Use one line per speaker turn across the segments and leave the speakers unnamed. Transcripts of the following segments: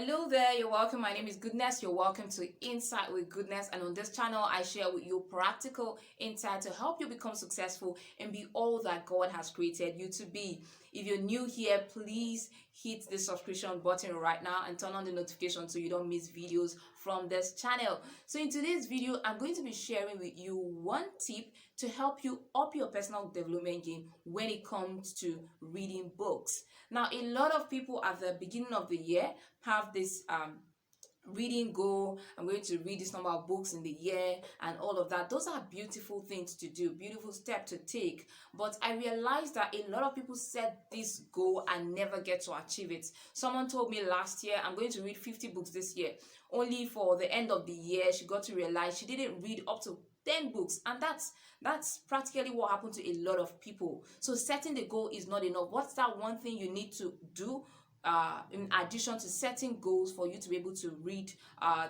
Hello there, you're welcome. My name is Goodness. You're welcome to Insight with Goodness, and on this channel I share with you practical insight to help you become successful and be all that God has created you to be. If you're new here, please hit the subscription button right now and turn on the notification so you don't miss videos from this channel. So in today's video, I'm going to be sharing with you one tip to help you up your personal development game when it comes to reading books. Now, a lot of people at the beginning of the year have this reading goal. I'm going to read this number of books in the year and all of that. Those are beautiful things to do, beautiful step to take, but I realized that a lot of people set this goal and never get to achieve it. Someone told me last year, I'm going to read 50 books this year, only for the end of the year she got to realize she didn't read up to 10 books, and that's practically what happened to a lot of people. So setting the goal is not enough. What's that one thing you need to do in addition to setting goals for you to be able to read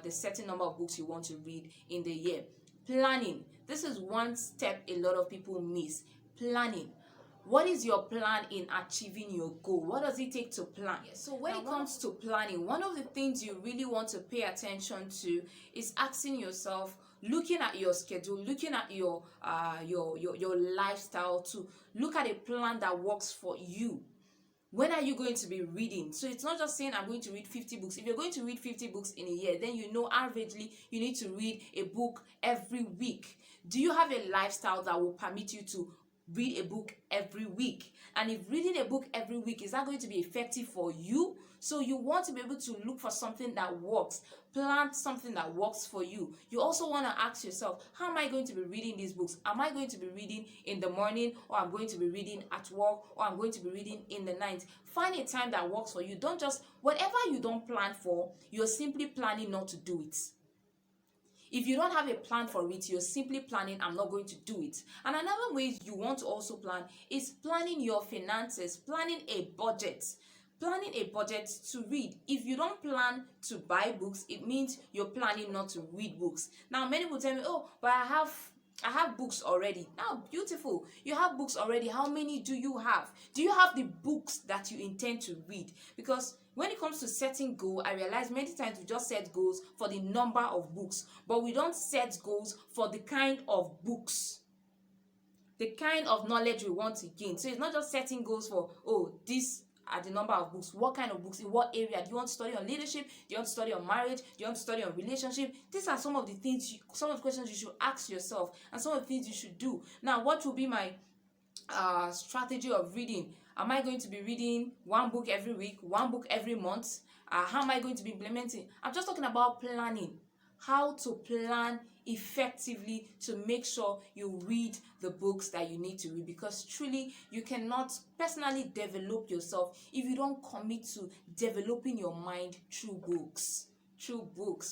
the certain number of books you want to read in the year? Planning. This is one step a lot of people miss. Planning. What is your plan in achieving your goal? What does it take to plan? So when it comes to planning, one of the things you really want to pay attention to is asking yourself, looking at your schedule, looking at your lifestyle, to look at a plan that works for you. When are you going to be reading? So it's not just saying I'm going to read 50 books. If you're going to read 50 books in a year, then you know averagely you need to read a book every week. Do you have a lifestyle that will permit you to read a book every week? And if reading a book every week, is that going to be effective for you? So you want to be able to look for something that works, plan something that works for you. You also want to ask yourself, how am I going to be reading these books? Am I going to be reading in the morning, or I'm going to be reading at work, or I'm going to be reading in the night? Find a time that works for you. Don't just, whatever you don't plan for, you're simply planning not to do it. If you don't have a plan for it, you're simply planning, I'm not going to do it. And another way you want to also plan is planning your finances, planning a budget. Planning a budget to read. If you don't plan to buy books, it means you're planning not to read books. Now, many people tell me, oh, but I have books already. Now, beautiful. You have books already. How many do you have? Do you have the books that you intend to read? Because when it comes to setting goals, I realize many times we just set goals for the number of books, but we don't set goals for the kind of books, the kind of knowledge we want to gain. So it's not just setting goals for, oh, this are the number of books. What kind of books? In what area? Do you want to study on leadership? Do you want to study on marriage? Do you want to study on relationship? These are some of the things, some of the questions you should ask yourself, and some of the things you should do. Now, what will be my strategy of reading? Am I going to be reading one book every week, one book every month? How am I going to be implementing? I'm just talking about planning. How to plan effectively to make sure you read the books that you need to read, because truly you cannot personally develop yourself if you don't commit to developing your mind through books.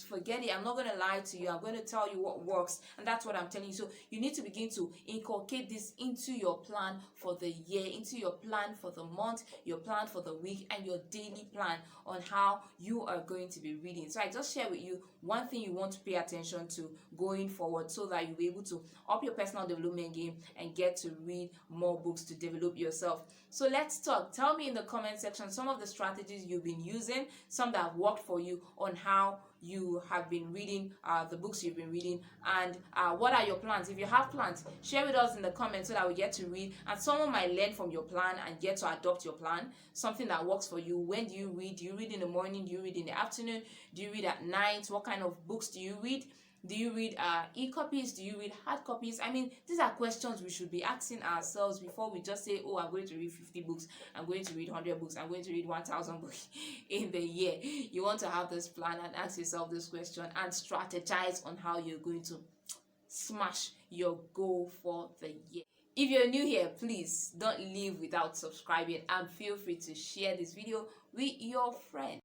Forget it. I'm not going to lie to you. I'm going to tell you what works, and that's what I'm telling you. So you need to begin to inculcate this into your plan for the year, into your plan for the month, your plan for the week, and your daily plan on how you are going to be reading. So I just share with you one thing you want to pay attention to going forward, so that you'll be able to up your personal development game and get to read more books to develop yourself. So let's talk. Tell me in the comment section some of the strategies you've been using, some that have worked for you, on how you have been reading the books you've been reading, and what are your plans. If you have plans, share with us in the comments so that we get to read, and someone might learn from your plan and get to adopt your plan, something that works for you. When do you read? Do you read in the morning? Do you read in the afternoon? Do you read at night? What kind of books do you read? Do you read e-copies? Do you read hard copies? I mean, these are questions we should be asking ourselves before we just say, oh, I'm going to read 50 books, I'm going to read 100 books, I'm going to read 1,000 books in the year. You want to have this plan and ask yourself this question and strategize on how you're going to smash your goal for the year. If you're new here, please don't leave without subscribing, and feel free to share this video with your friends.